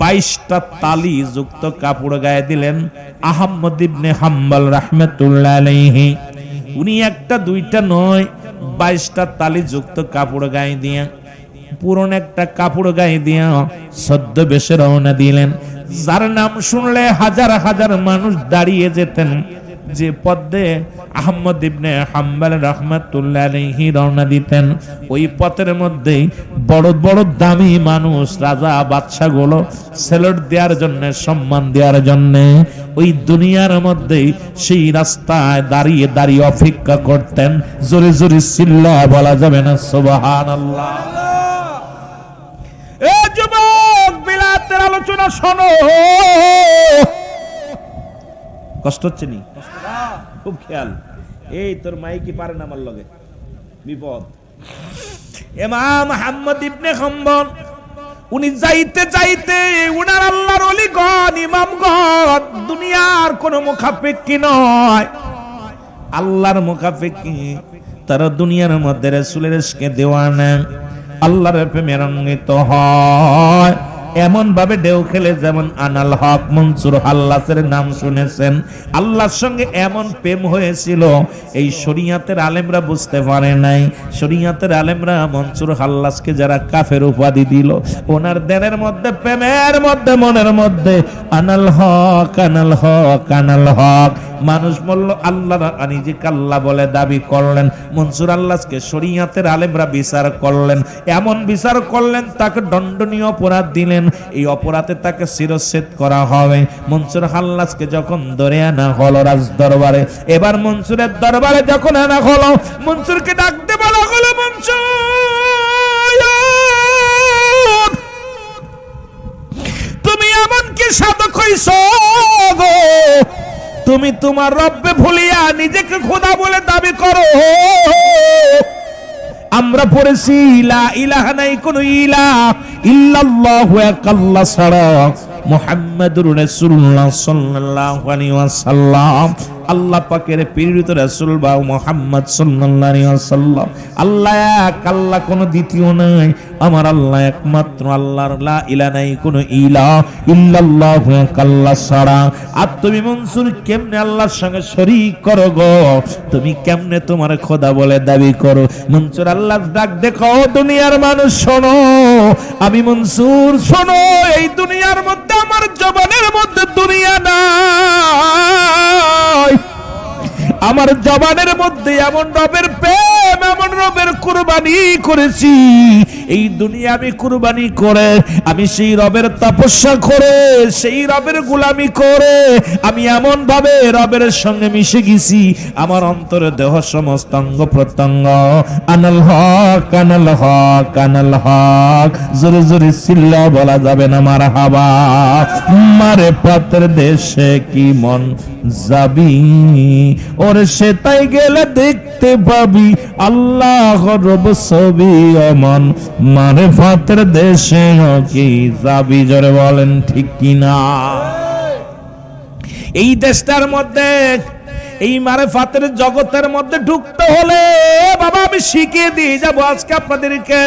22টা তালি যুক্ত কাপড় গায়ে দিলেন আহমদ ইবনে হাম্বল রাহমাতুল্লাহ আলাইহি। উনি একটা দুইটা নয়, 22টা তালি যুক্ত কাপড় গায়ে দিয়ে, পুরনো একটা কাপড় গায়ে দিয়া ছদ্মবেশে রওনা দিলেন। যার নাম শুনলে হাজার হাজার মানুষ দাঁড়িয়ে যেতেন, যে পথে আহমদ ইবনে হাম্বল রাহমাতুল্লাহ আলাইহি রওনা দিতেন, ওই পথের মধ্যে বড় বড় দামি মানুষ, রাজা বাদশা গুলো সেলুট দেওয়ার জন্য, সম্মান দেওয়ার জন্য ওই দুনিয়ার মধ্যে সেই রাস্তায় দাঁড়িয়ে দাঁড়িয়ে অপেক্ষা করতেন। জোরে জোরে চিল্লা বলা যাবে না সুবহানাল্লাহ। এ যুবক, বিলাতের আলোচনা শোনো। কষ্ট হচ্ছে নি? খুব খেয়াল। এই তোর মাই কি পারে না আমার লগে? বিপদ। ইমাম আহমদ ইবনে হাম্বল উনি যাইতে যাইতে উনার আল্লাহর ওলিগণ, ইমামগণ, দুনিয়ার কোন মুখাপেক্ষী নয়, আল্লাহর মুখাপেক্ষী। তারা দুনিয়ার মধ্যে রাসূলের ইশকে দেওয়ানা, আল্লাহর প্রেমে রঙ্গিত হয়। এমন ভাবে ঢেউ খেলে যেমন আনাল হক মনসুর হাল্লাসের নাম শুনেছেন। আল্লাহর সঙ্গে এমন প্রেম হয়েছিল, এই শরিয়াতের আলেমরা বুঝতে পারে নাই। শরিয়াতের আলেমরা মনসুর হাল্লাসকে যারা কাফের উপাধি দিল, ওনার দেনের মধ্যে, প্রেমের মধ্যে, মনের মধ্যে আনাল হক, আনাল হক, আনাল হক। মানুষ বলল আল্লাহ, নিজেকে আল্লাহ বলে দাবি করলেন। মনসুর আল্লাহকে শরিয়াতের আলেমরা বিচার করলেন, এমন বিচার করলেন তাকে দণ্ডনীয় অপরাধ দিলেন। এই অপরাধে তাকে শিরচ্ছেদ করা হবে। মনসুর হাল্লাসকে যখন ধরে আনা হলো রাজ দরবারে, এবার মনসুরের দরবারে যখন আনা হলো, মনসুরকে ডাকতে বলা হলো, মনসুর, তুমি এমন কি সাধক হইছো গো? তুমি তোমার রব্বে ভুলিয়া নিজেকে খোদা বলে দাবি করো। আমরা পড়েছি লা ইলাহা, নাই কোন ইলাহ ইল্লাল্লাহু, এক আল্লাহ ছাড়া, মুহাম্মাদুর রাসূলুল্লাহ সাল্লাল্লাহু আলাইহি ওয়াসাল্লাম আল্লাহ পাকের প্রেরিত রাসূল বা মুহাম্মদ সাল্লাল্লাহু আলাইহি ওয়াসাল্লাম। আল্লাহ এক, আল্লাহ কোনো দ্বিতীয় নাই, আমার আল্লাহ একমাত্র আল্লাহর, লা ইলাহা, নাই কোনো ইলাহ ইল্লাল্লাহু, এক আল্লাহ ছাড়া। আর তুমি মনসুর কেমনে আল্লাহর সঙ্গে শরীক করো গো? তুমি কেমনে তোমার খোদা বলে দাবি করো? মনসুর আল্লাহ ডাক দেখো, দুনিয়ার মানুষ শোনো, আমি মনসুর শোনো, এই দুনিয়ার মধ্যে, আমার জবানের মধ্যে দুনিয়া নাই। আমার জবানের মধ্যে এমন রবের প্রেম, এমন রবের কুরবানি করেছি, এই দুনিয়া আমি কুরবানি করে, আমি সেই রবের তপস্যা করে, সেই রবের গোলামি করে, আমি এমন ভাবে রবের সঙ্গে মিশে গেছি, আমার অন্তরে দেহ সমস্ত অঙ্গ প্রত্যঙ্গ আনাল হক, আনাল হক, আনাল হক। জোরে জোরে চিল্লা বলা যাবে না মারহাবা। মারে পাত্র দেশে কি মন যাবি, ওরে সে তাই গেলে দেখতে পাবি আল্লাহ রব ছবি, অমন মারে পাত্র দেশে কি যাবি? জোরে বলেন ঠিক কিনা? এই দেশটার মধ্যে, এই মারেফাতের জগতের মধ্যে ঢুকতে হলে বাবা আমি শিখিয়ে দিয়ে যাব আজকে আপনাদেরকে।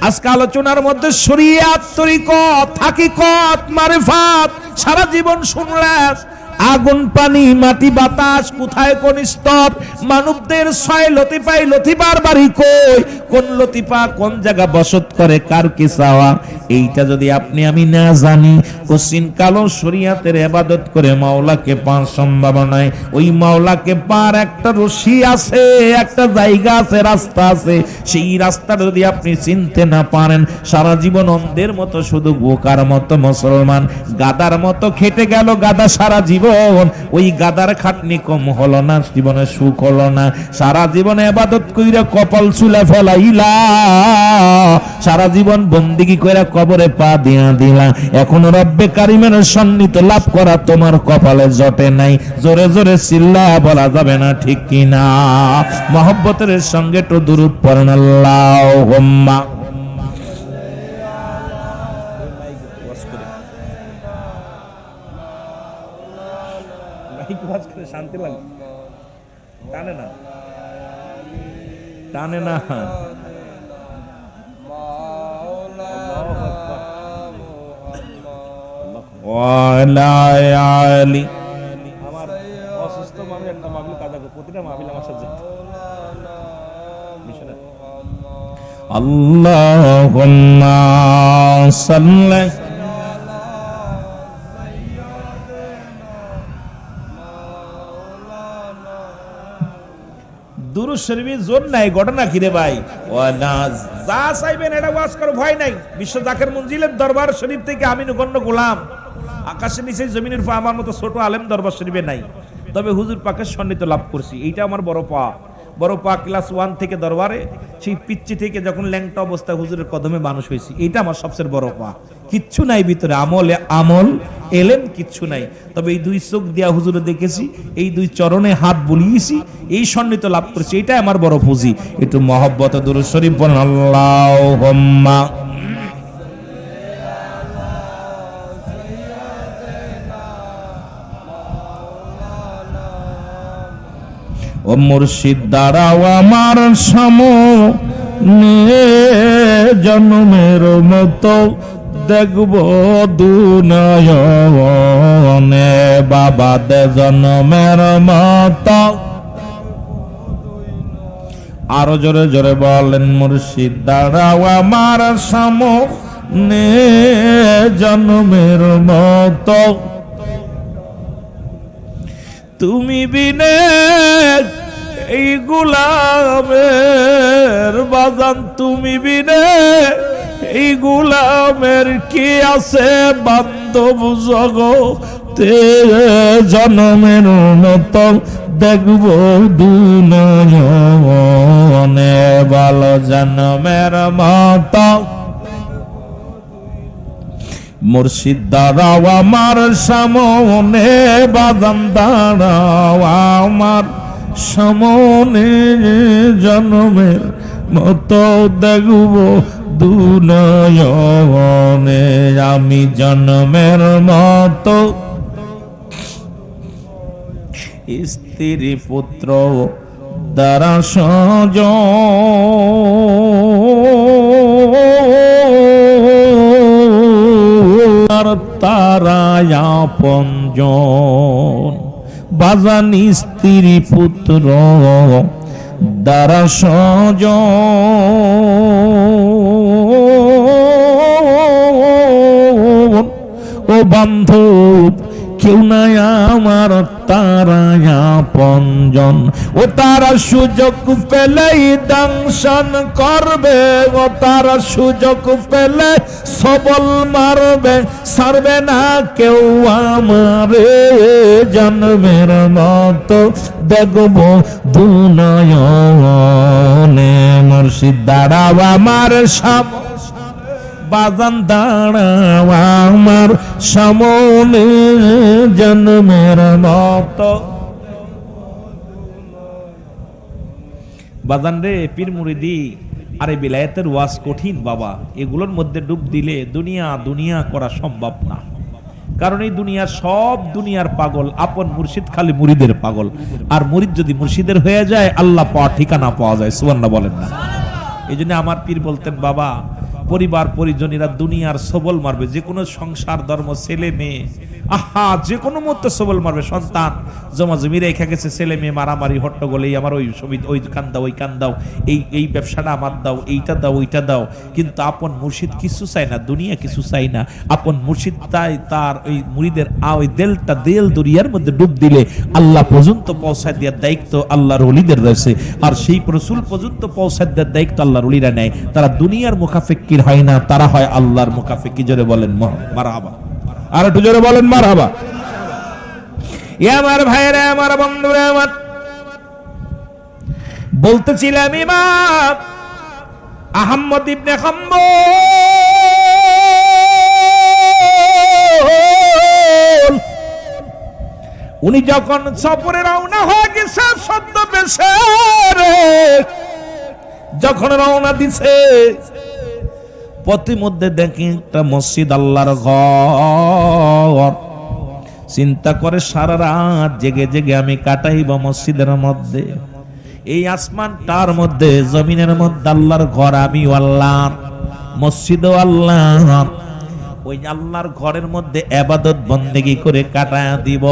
আজকে আলোচনার মধ্যে শরিয়াত, তরিকত, হাকিকত, মারিফাত সারা জীবন শুনলেন। আগুন, পানি, মাটি, বাতাস, কোথায় কোন স্তর, মানবদের ছয় লতিফাই, লতিফার বাড়ি কই, কোন লতিফা কোন জায়গা বসত করে, কার কি চাওয়া, এইটা যদি আপনি আমি না জানি, কোশ্চিন কালো শরিয়াতের ইবাদত করে মাওলাকে পাওয়ার সম্ভাবনায়, ওই মাওলাকে পাওয়ার একটা রশি আছে, একটা জায়গা আছে, রাস্তা আছে, সেই রাস্তা যদি আপনি চিনতে না পারেন, সারা জীবন অন্ধের মতো, শুধু বোকার মতো মুসলমান, গাদার মতো খেটে গেল গাদা সারা জীবন, ওই গাদার খাটনি কম হলো না, জীবনে সুখ হলো না, সারা জীবনে ইবাদত কইরা কপাল চুলা ফেলাইলা, সারা জীবন বন্দিগি কইরা কবরে পা দিয়া দিলা, এখন রব্বে কারিমের সান্নিধ্য লাভ করা তোমার কপালে জটে নাই। জোরে জোরে চিল্লা বলা যাবে না ঠিক কিনা? মহব্বতের সঙ্গে তো দুরূদ পড়েন আল্লাহুম্মা। শান্তি লাগে, টানে না, টানে না। ওয়ালা আলি। আমার অসুস্থ মানুষ একটা মাহফিল কাজা করে, প্রতিটা মাহফিল আমার সাথে আল্লাহুম্মা সাল্লি দুরূদ শরীফের জোর নাই, ঘটনা কি রে ভাই? যা চাইবেন এটা ওয়াজ করো, ভয় নাই। বিশ্ব জাকের মঞ্জিলের দরবার শরীফ থেকে আমি গণ্য গোলাম, আকাশের নিচে জমিনের পা আমার মতো ছোট আলেম দরবার শরীফে নাই, তবে হুজুর পাকের সন্নিহিত লাভ করছি, এইটা আমার বড় পা। বড় পা ক্লাস 1 থেকে দরবারে, সেই পিচ্চি থেকে যখন ল্যাংটা অবস্থায় হুজুরের কদমে মানুষ হয়েছি, এইটা আমার সবচেয়ে বড় পা। কিচ্ছু নাই ভিতরে, আমল এলেম কিচ্ছু নাই, তবে এই দুই চোখ দিয়া হুজুরে দেখেছি, এই দুই চরণে হাত বুলিয়েছি, এই সন্নিহিত লাভ করেছি, এইটাই আমার বড় পুঁজি। একটু মহব্বতে দুরূদ শরীফ বলেন আল্লাহুম্মা। ও মুর্শিদ দাঁড়াও আমার সামনে, জন্মের মতো দেখব দুনয়নে, বাবা দে জন্মের মতো। আরো জোরে জোরে বলেন, মুর্শিদ দাঁড়াও আমার সামনে, জন্মের মতো। তুমি বিনে এই গোলামের বাজান, তুমি বিনে এই গোলামের কি আছে বান্ধব জগতে, জনমের মতো দেখব দুনয়নে, ভালো জনমের মতো। মুর্শিদ দাঁড়াও আমার সামনে, বাজান দাঁড়াও আমার সামনে, জন্মের মতো দেখব দুনয়নে, আমি জন্মের মতো। স্ত্রী পুত্র দ্বারা সজ তারা আপনজন, বাজান স্ত্রী পুত্র দ্বারা সজন, ও বান্ধব কেউ নাই আমার তারা আপনজন, ও তারা সুযোগ পেলেই দংশন করবে, ও তারা সুযোগ পেলে সবল মারবে, ছাড়বে না কেউ আমারে, জন্মের মতো দেখব দুনয়নে, মুর্শিদ দাঁড়াও আমার সামনে, বাজান দাঁড়াও আমার সামনে, জন্মের মতো। বাজান রে পীর মুরিদি, আরে বিলায়েতের ওয়াজ কঠিন বাবা, এগুলোর মধ্যে ডুব দিলে দুনিয়া দুনিয়া করা সম্ভব না। কারণ এই দুনিয়ার সব দুনিয়ার পাগল, আপন মুর্শিদ খালি মুরিদের পাগল, আর মুরিদ যদি মুর্শিদের হয়ে যায় আল্লাহ পাওয়া ঠিকানা পাওয়া যায়। সুবহানাল্লাহ বলেন না? এই জন্য আমার পীর বলতেন, বাবা পরিবার পরিজনীরা দুনিয়ার সবল মারবে, যে কোনো সংসার ধর্ম ছেলে মেয়ে, আহা যে কোনো মুহূর্তে সবল মারবে, সন্তান জমা জমি রেখে গেছে, ছেলে মেয়ে মারামারি হট্টগোল, এই আমার ওই ছবি, ওই কান দাও, ওই কান দাও, এই ব্যবসাটা আমার দাও, এইটা দাও, ওইটা দাও, কিন্তু আপন মুর্শিদ কিছু চাই না, দুনিয়া কিছু চাই না। আপন মুর্শিদ তাই তার ওই মুরিদের ওই দেলটা দেল দরিয়ার মধ্যে ডুব দিলে আল্লাহ পর্যন্ত পৌঁছায় দেওয়ার দায়িত্ব আল্লাহর ওলিদের রয়েছে, আর সেই রাসূল পর্যন্ত পৌঁছায় দেওয়ার দায়িত্ব আল্লাহর ওলিরা নেয়। তারা দুনিয়ার মুখাফেক্কির হয় না, তারা হয় আল্লাহর মুখাফেক্কি। জোরে বলেন মারহাবা, আর একটু জোরে বলেন মারহাবা। আমার ভাইরা, আমার বন্ধুরা, আমার বলতেছিলাম ইমাম আহমদ ইবনে হাম্বল, উনি যখন সফরে রওনা হয়ে গেছে, সদ্য বেশে যখন রওনা দিছে, পথের মধ্যে দেখি একটা মসজিদ, আল্লাহর ঘর। চিন্তা করে সারা রাত জেগে জেগে আমি কাটাইব মসজিদের মধ্যে, এই আসমানটার মধ্যে জমিনের মধ্যে আল্লাহর ঘর, আমি আল্লাহ, মসজিদও আল্লাহ, ওই আল্লাহর ঘরের মধ্যে ইবাদত বন্দেগী করে কাটায়া দিব।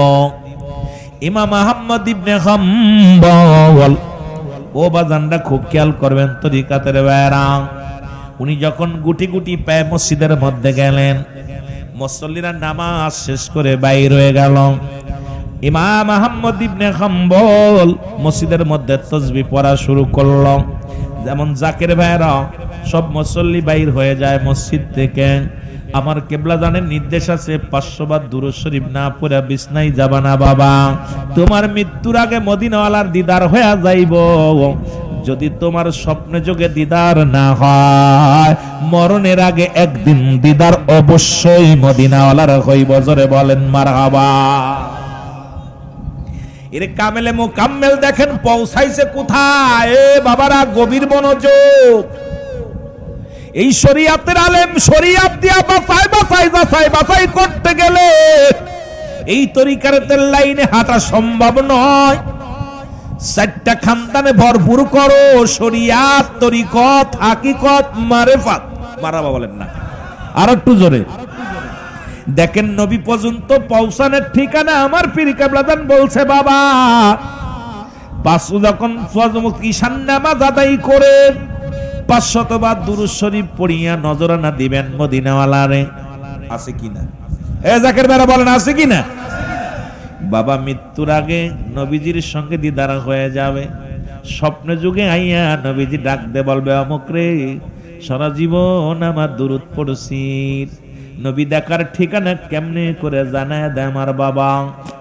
ইমাম আহমদ ইবনে হাম্বল, ও বাজানরা খুব খেয়াল করবেন তরিকাতের বাইরা, উনি যখন গুটি গুটি পায়ে মসজিদের মধ্যে গেলেন, মুসল্লিরা নামাজ শেষ করে বাইর হয়ে গেল। ইমাম আহমদ ইবনে হাম্বল মসজিদের মধ্যে তাসবিহ পড়া শুরু করল। যেমন জাকের ভাইরা সব মুসল্লি বাইর হয়ে যায় মসজিদ থেকে, আমার কেবলা জানের নির্দেশ আছে 500 বার দুরূদ শরীফ না পড়ে বিছনায় যাবা না বাবা, তোমার মৃত্যুর আগে মদিনাওয়ালার দিদার হয়ে যাইব। যদি তোমার স্বপ্নে যোগে দিদার না হয়, মরণের আগে একদিন দিদার অবশ্যই মদিনাওয়ালার হইব। জোরে বলেন মারহাবা। এর কামেলে মুকাম্মেল দেখেন পৌঁছাইছে কোথায়। এ বাবারা গভীর মনোযোগ। এই শরীয়তের আলেম শরীয়ত দিয়া বাছাই করতে গেলে এই তরিকাতের লাইনে হাঁটা সম্ভব নয়। 4টা খানদানে ভরপুর করো, শরীয়ত, তরিকত, হাকিকত, মারেফাত। মারাবা বলেন না, আর একটু জোরে দেখেন। নবী পর্যন্ত পৌঁছানোর ঠিকানা আমার পীর কেবলাদান বলছে বাবা, যখন ঈশান নামাজ আদায় করে 500 বার দুরূদ শরীফ পড়িয়া নজরানা দিবেন মদিনাওয়ালারে। আছে কিনা? এ জাকের ভাইরা বলেন আছে কিনা? বাবা মৃত্যুর আগে নবীজির সঙ্গে দিদার হয়ে যাবে। স্বপ্নে যুগে আইয়া নবীজি ডাক দে বলবে, অমুক রে, সারা জীবন আমার দুরূদ পড়ছিস। নবী দেখার ঠিকানা কেমনে করে জানায় দেয় আমার বাবা?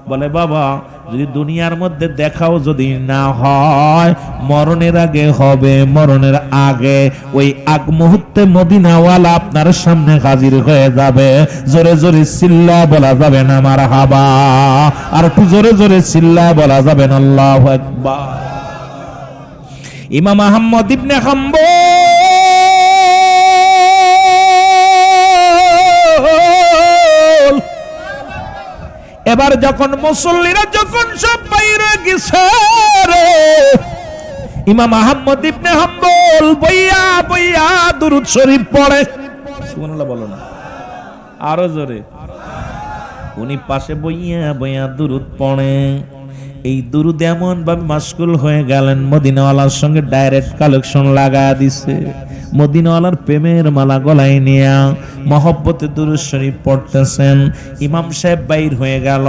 বলে বাবা, যদি দুনিয়ার মধ্যে দেখাও যদি না হয়, মরণের আগে হবে। মরণের আগে ওই আগ মুহূর্তে মদিনাওয়ালা আপনার সামনে হাজির হয়ে যাবে। জোরে জোরে চিল্লা বলা যাবে না মারহাবা, আর একটু জোরে জোরে চিল্লা বলা যাবে না আল্লাহু আকবার। ইমাম আহমদ ইবনে হাম্বল এবার যখন মুসল্লিরা যখন সব বাইরে গেছে রে, ইমাম আহমদ ইবনে হাম্বল বইয়া বইয়া দুরূদ শরীফ পড়ে। সুবহানাল্লাহ বলো না, আরো জোরে। উনি পাশে বইয়া বইয়া দুরূদ পড়ে। এই দুরূদ এমন ভাবে মাশগুল হয়ে গেলেন, মদিনাওয়ালার সঙ্গে ডাইরেক্ট কালেকশন লাগা দিছে। মদিনাওয়ালার প্রেমের মালা গলায় নিয়া মহব্বতে দুরূদ শরীফ পড়তেছেন। ইমাম সাহেব বাইর হয়ে গেল,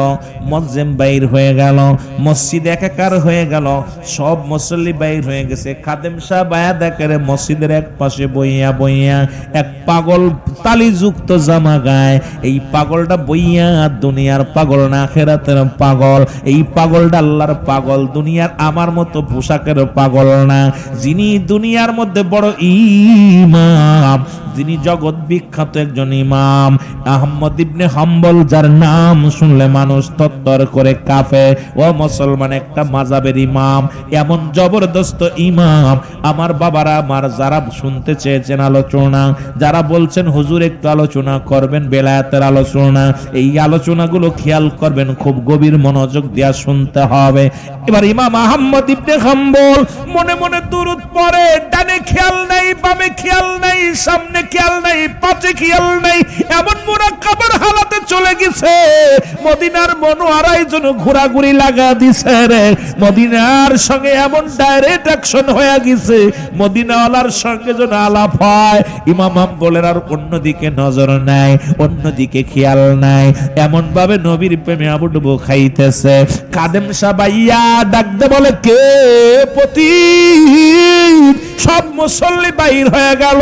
মুয়াজ্জিম বাইর হয়ে গেল, মসজিদ একাকার হয়ে গেল, সব মুসল্লি বাইর হয়ে গেছে। খাদেম সাহেব আয়া দেখে মসজিদের এক পাশে বইয়া বইয়া এক পাগল তালিযুক্ত জামা গায়। এই পাগলটা বইয়া দুনিয়ার পাগল না, আখিরাতের পাগল। এই পাগলটা আল্লাহর পাগল, দুনিয়ার আমার মতো পোশাকের পাগল না। যিনি দুনিয়ার মধ্যে বড় ইমাম, যিনি জগৎ বিখ্যাত একজন ইমাম আহমদ ইবনে হাম্বল, যার নাম শুনলে মানুষ তত্তর করে কাঁপে। ও মুসলমান, একটা মাযহাবের ইমাম, এমন জবরদস্ত ইমাম। আমার বাবারা, আমার যারা শুনতে চেয়েছেন আলোচনা, যারা বলছেন হুজুর একটু আলোচনা করবেন বেলায়েতের আলোচনা, এই আলোচনাগুলো খেয়াল করবেন, খুব গভীর মনোযোগ দিয়া শুনতে হবে। এবার ইমাম আহমদ ইবনে হাম্বল মনে মনে দুরূদ পড়ে। ডানে খেয়াল নাই, বামে খেয়াল নাই, সামনে খেয়াল নাই, পাশে খেয়াল নাই, এমন মুরাক্কাবার হালাতে চলে গেছে। মদিনার মনোয়ারায় যেন ঘোরাঘুরি লাগা দিছে রে। মদিনার সঙ্গে এমন ডাইরেক্ট অ্যাকশন হয়ে গেছে, মদিনাওয়ালার সঙ্গে যেন আলাপ হয়। ইমাম হাম্বলের আর অন্যদিকে নজর নাই, অন্যদিকে খেয়াল নাই, এমন ভাবে নবীর প্রেমে আবুডুবু খাইতেছে। কাদেম সাবাইয়া ডাকতে বলে, কে পতি? সব মুসল্লি বাইর হয়ে গেল,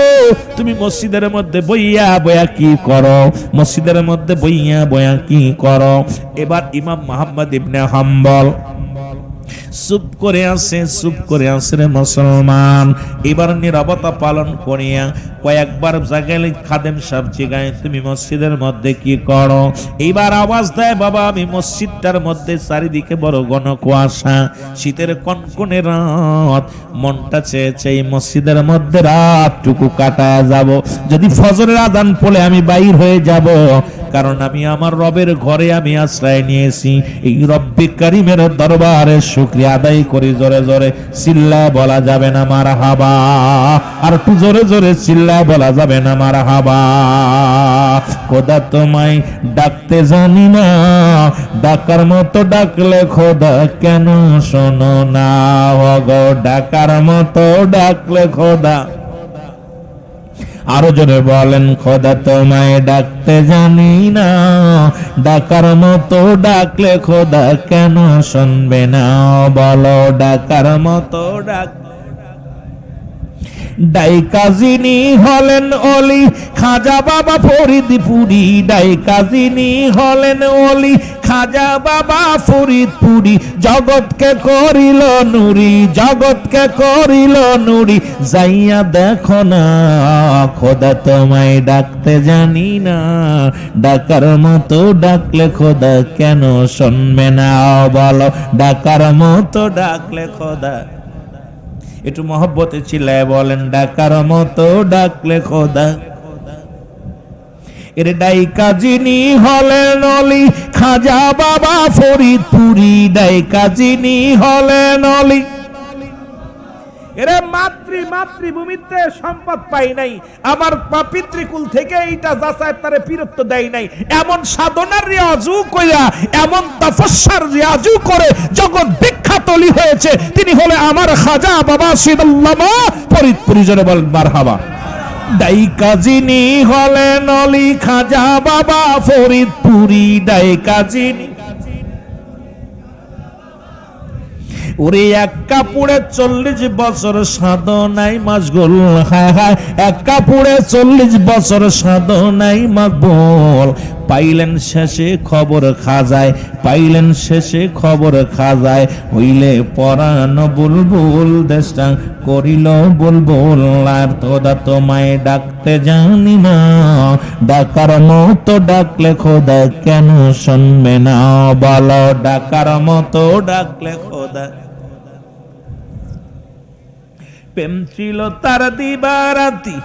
তুমি মসজিদের মধ্যে বইয়া বইয়া কি করো? মসজিদের মধ্যে বইয়া বইয়া কি করো? এবার ইমাম মুহাম্মদ ইবনে হাম্বল চুপ করে আছে রে মুসলমান। এবার নীরবতা পালন করিয়া কয়েকবার জাগাইলে খাদেম সাহেব জিগায়, তুমি মসজিদের মধ্যে কি করো? এইবার আওয়াজ দেয়, বাবা আমি মসজিদটার মধ্যে, চারিদিকে বড় ঘন কুয়াশা, শীতের কনকনে রাত, মনটা চেয়েছে এই মসজিদের মধ্যে রাতটুকু কাটায় যাব। যদি ফজরের আযান পড়ে আমি বাইর হয়ে যাব, কারণ আমি আমার রবের ঘরে আমি আশ্রয় নিয়েছি। এই রব্বে কারীমের দরবারে শুকরিয়া আদায় করি। জোরে জোরে চিল্লায় বলা যাবে না মারহাবা, আর একটু জোরে জোরে চিল্লায় বলা যাবে না মারহাবা। খোদা তোমায় ডাকতে জানি না, ডাকার মতো ডাকলে খোদা কেন শোনো না, ওগো ডাকার মতো ডাকলে খোদা। আরো জোরে বলেন, খোদা তোমায় ডাকতে জানি না, ডাকার মতো ডাকলে খোদা কেন শুনবে না, বলো ডাকার মতো ডাক। ডাইকা যিনি হলেন অলি খাজা বাবা ফরিদপুরি, ডাইকা যিনি হলেন অলি খাজা বাবা ফরিদপুরি, জগৎকে করিল নুরি, জগৎকে করিল নুরি, যাইয়া দেখো না, খোদা তোমায় ডাকতে জানি না, ডাকার মতো ডাকলে খোদা কেন শুনবে না, বলো ডাকার মতো ডাকলে খোদা। একটু মহব্বতে চিল্লায় বলেন, ডাকার মতো ডাকলে খোদা। এর ডাইকা যিনি হলেন অলি খাজা বাবা ফরিদপুরি, ডাইকা যিনি হলেন অলি। এরা মাতৃভূমিতে সম্পদ পাই নাই, আমার পিতৃকুল থেকে এইটা যাচাই তারে বীরত্ব দেয় নাই, এমন সাধনার রিয়াজু কইরা, এমন তপস্যার রিয়াজু করে জগৎ বিখ্যাত অলি হয়েছে, তিনি হলে আমার খাজা বাবা সিদাল্লামা ফরিদপুরি। জোরে বলেন মারহাবা। ডাইকা যিনি হলেন অলি খাজা বাবা ফরিদপুরি, ডাইকা যিনি। ওরে এক কাপড়ে 40 বছর সাধনাই মাশগুল, হায় হায় এক কাপড়ে 40 বছর সাধনাই মাকবুল, পাইলেন শেষে খবর খাজায়, পাইলেন শেষে খবর খাজায়, হইলে পরাণ বুলবুল দেশটা করিল বুলবুল, আর খোদা তোমায় ডাকতে জানি না, ডাকার মতো ডাকলে খোদা কেন শুনবে না, বলো ডাকার মতো ডাকলে খোদা। প্রেম ছিল তার দিবারাতি,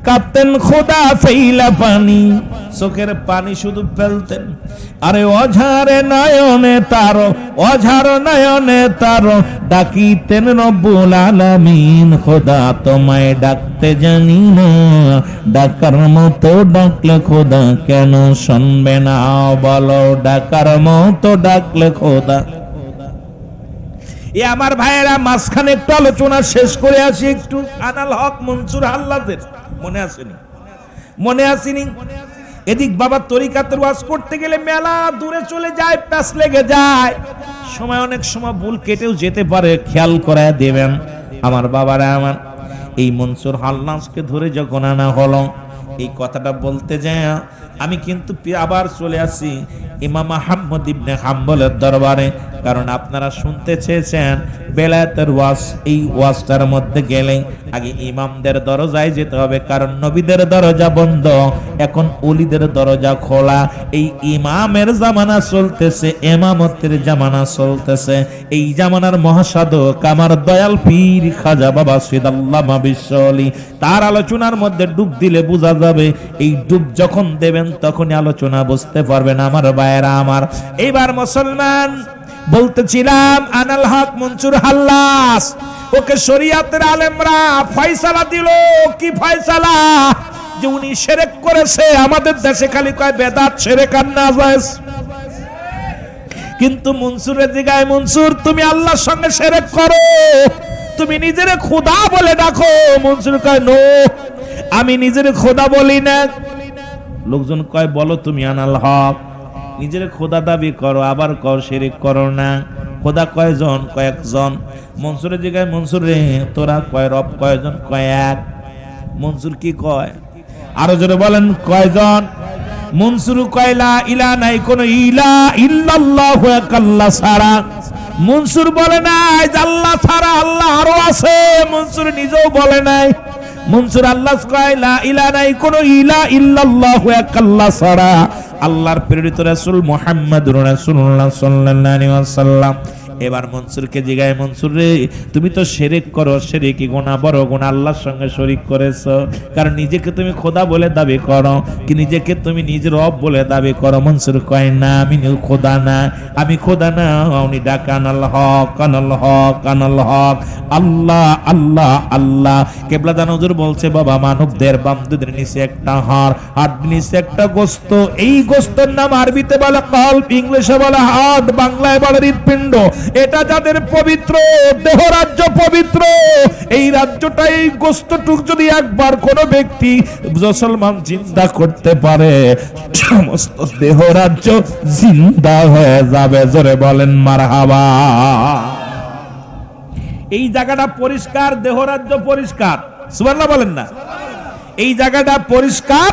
কাঁদতেন খোদা ফেইলা পানি, চোখের পানি শুধু ফেলতেন, আরে অঝারে নয়নে তার, অঝার নয়নে তার, ডাকিতেন রব্বুল আলামিন, খোদা তোমায় ডাকতে জানি না, ডাকার মতো ডাকলে খোদা কেন শুনবে না, বলো ডাকার মতো ডাকলে খোদা। এ আমার ভাইয়েরা, মাঝখানে একটু আলোচনা শেষ করে আসি একটু। আনাল হক মনসুর হাল্লাজের মনে আসেনি? মনে আসেনি? এদিক বাবা তরিকাতের ওয়াজ করতে গেলে মেলা দূরে চলে যায়, প্যাস লেগে যায়, সময় অনেক সময় ভুল কেটেও যেতে পারে, খেয়াল করায় দেবেন আমার বাবারা। আমার এই মনসুর হাল্লাজকে ধরে যখন আনা হলো, এই কথাটা বলতে যায় আমি কিন্তু আবার চলে আসি ইমাম আহমদ ইবনে হাম্বলের দরবারে, কারণ আপনারা শুনতে চেয়েছেন বেলায়েতের ওয়াজ। এই ওয়াজটার মধ্যে গেলে আগে ইমামদের দরজায় যেতে হবে, কারণ নবীদের দরজা বন্ধ, এখন ওলিদের দরজা খোলা। এই ইমামের জামানা চলতেছে, ইমামতের জামানা চলতেছে। এই জামানার মহাসাধক আমার দয়াল পীর খাজা বাবা সিদাল্লামা বিশ্বলি, তার আলোচনার মধ্যে ডুব দিলে বোঝা যাবে। এই ডুব যখন দেবেন তখনই আলোচনা বুঝতে পারবেন আমার ভাইয়েরা আমার। এইবার মুসলমান বলতেছিলাম আনাল হক মনসুর হাল্লাস, ওকে শরীয়তের আলেমরা ফয়সালা দিল। কি ফয়সালা? যে উনি শিরক করেছে। আমাদের দেশে খালি কয় বেদাত, শিরক আর নাজায়েজ, কিন্তু মনসুরের দিগায়, মনসুর তুমি আল্লাহর সঙ্গে শিরক করো, তুমি নিজের খোদা বলে ডাকো। মনসুর কয় নো, আমি নিজের খোদা বলি না। লোকজন কয় বলো তুমি আনাল হক, নিজের খোদা দাবি করো, আবার কর শিরক করো না। খোদা কয়জন? কয়েকজন। মনসুরের জায়গায়, মনসুর রে তোরা কয় রব কয়জন? কয় এক। মনসুর কি কয়? আরো জোরে বলেন কয়জন? মনসুর কয় লা ইলাহা, নাই কোন ইলা ইল্লাল্লাহু এক আল্লাহ ছাড়া। মনসুর বলে নাই যে আল্লাহ ছাড়া আল্লাহ আরো আছে, মনসুর নিজেও বলে নাই। মনসুর আল্লাহ কয় লা ইলাহা, নাই কোন ইলা ইল্লাল্লাহু এক আল্লাহ ছাড়া। আল্লাহর প্রেরিত রাসূল মুহাম্মদুর রাসূলুল্লাহ সাল্লাল্লাহু আলাইহি ওয়াসাল্লাম এবার মনসুরকে জিগায়, মনসুর রে তুমি তো শিরক করো, শিরকি গুনাহ বড় গুনাহ, আল্লাহর সঙ্গে শরীক করেছো, কারণ নিজেকে তুমি খোদা বলে দাবি করো, কি নিজেকে তুমি নিজের রব বলে দাবি করো। মনসুর কয় না, আমি খোদা না, আমি খোদা না। উনি ডাকান আল্লাহ হক, আনাল হক, আনাল হক, আল্লাহ আল্লাহ আল্লাহ। কেবলাদান হুজুর বলছে, বাবা মানবদের বাম দুধের নিচে একটা হাড়, হাড় নিচে একটা গোস্ত, এই গোস্তর নাম আরবিতে বলে কলব, ইংলিশে বলে হার্ট, বাংলায় বলে হৃৎপিণ্ড। এটা যাদের পবিত্র দেহ রাজ্য পবিত্র, এই রাজ্যটা এই গোস্তটুক যদি একবার কোন ব্যক্তি মুসলমান জিন্দা করতে পারে, সমস্ত দেহ রাজ্য জিন্দা হয়ে যাবে। জোরে বলেন মারহাবা। এই জায়গাটা পরিষ্কার, দেহ রাজ্য পরিষ্কার, সুবহানাল্লাহ বলেন না। এই জায়গাটা পরিষ্কার,